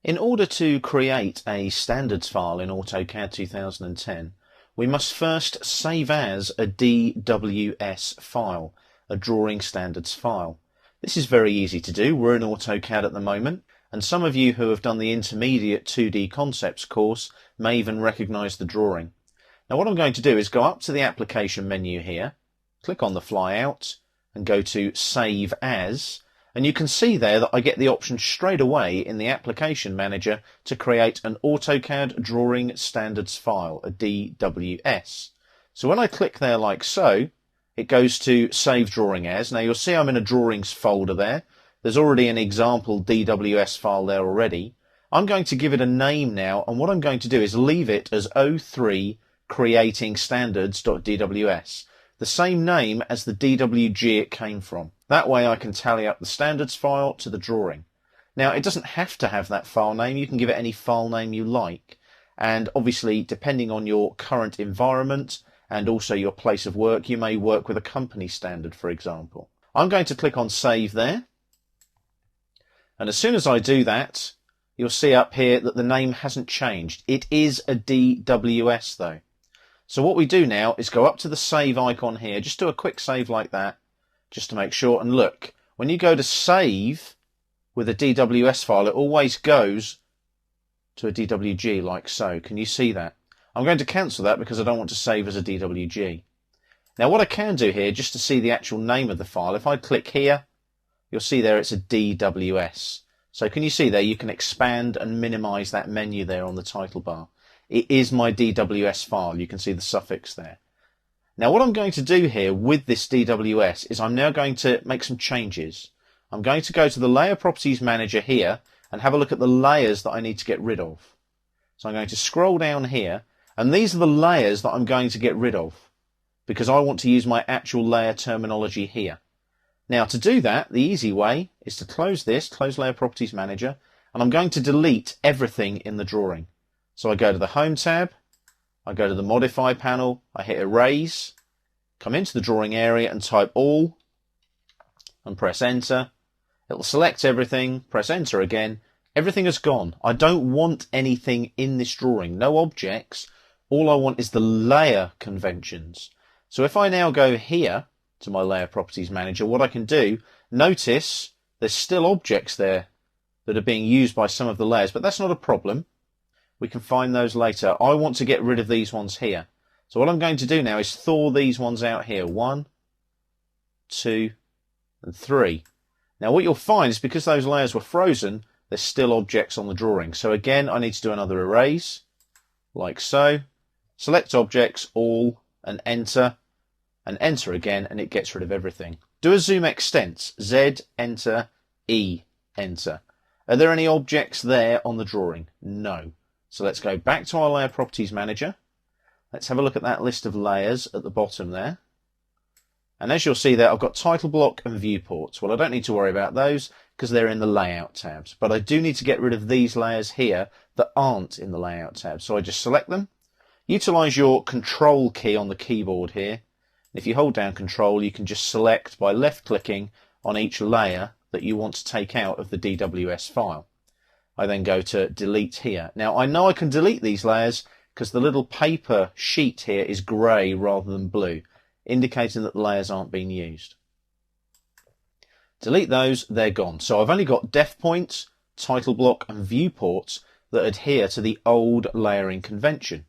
In order to create a standards file in AutoCAD 2010, we must first save as a DWS file, a drawing standards file. This is very easy to do. We're in AutoCAD at the moment, and some of you who have done the intermediate 2D concepts course may even recognize the drawing. Now what I'm going to do is go up to the application menu here, click on the flyout and go to Save As, and you can see there that I get the option straight away in the application manager to create an AutoCAD drawing standards file, a DWS. So when I click there like so, it goes to Save Drawing As. Now you'll see I'm in a drawings folder there. There's already an example DWS file there already. I'm going to give it a name now, and what I'm going to do is leave it as 03 creating standards.dws. The same name as the DWG it came from. That way I can tally up the standards file to the drawing. Now it doesn't have to have that file name, you can give it any file name you like, and obviously depending on your current environment and also your place of work, you may work with a company standard, for example. I'm going to click on Save there, and as soon as I do that, you'll see up here that the name hasn't changed. It is a DWS though. So what we do now is go up to the save icon here, just do a quick save like that, just to make sure, and look, when you go to save with a DWS file, it always goes to a DWG like so. Can you see that? I'm going to cancel that because I don't want to save as a DWG. Now what I can do here, just to see the actual name of the file, if I click here, you'll see there it's a DWS. So can you see there, you can expand and minimize that menu there on the title bar. It is my DWS file. You can see the suffix there. Now what I'm going to do here with this DWS is I'm now going to make some changes. I'm going to go to the Layer Properties Manager here and have a look at the layers that I need to get rid of. So I'm going to scroll down here, and these are the layers that I'm going to get rid of because I want to use my actual layer terminology here. Now to do that, the easy way is to close this, close Layer Properties Manager, and I'm going to delete everything in the drawing. So I go to the Home tab, I go to the Modify panel, I hit Erase, come into the drawing area and type All, and press Enter. It'll select everything, press Enter again. Everything is gone. I don't want anything in this drawing, no objects. All I want is the layer conventions. So if I now go here to my Layer Properties Manager, what I can do, notice there's still objects there that are being used by some of the layers, but that's not a problem. We can find those later. I want to get rid of these ones here. So what I'm going to do now is thaw these ones out here. 1, 2, and 3. Now what you'll find is because those layers were frozen, there's still objects on the drawing. So again, I need to do another erase, like so. Select objects, all, and enter again, and it gets rid of everything. Do a zoom extents, Z, enter, E, enter. Are there any objects there on the drawing? No. So let's go back to our Layer Properties Manager. Let's have a look at that list of layers at the bottom there. And as you'll see there, I've got title block and viewports. Well, I don't need to worry about those because they're in the Layout tabs. But I do need to get rid of these layers here that aren't in the Layout tab. So I just select them. Utilize your Control key on the keyboard here. And if you hold down Control, you can just select by left-clicking on each layer that you want to take out of the DWS file. I then go to delete here. Now I know I can delete these layers because the little paper sheet here is grey rather than blue, indicating that the layers aren't being used. Delete those, they're gone. So I've only got def points, title block and viewports that adhere to the old layering convention.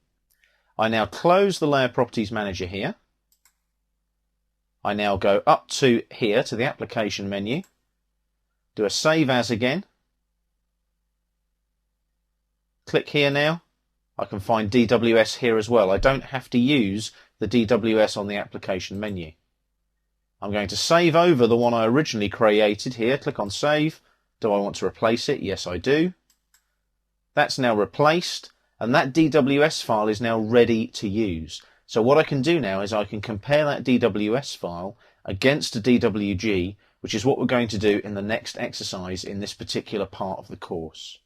I now close the Layer Properties Manager here. I now go up to here to the application menu, do a Save As again. Click here now. I can find DWS here as well. I don't have to use the DWS on the application menu. I'm going to save over the one I originally created here. Click on Save. Do I want to replace it? Yes, I do. That's now replaced, and that DWS file is now ready to use. So what I can do now is I can compare that DWS file against a DWG, which is what we're going to do in the next exercise in this particular part of the course.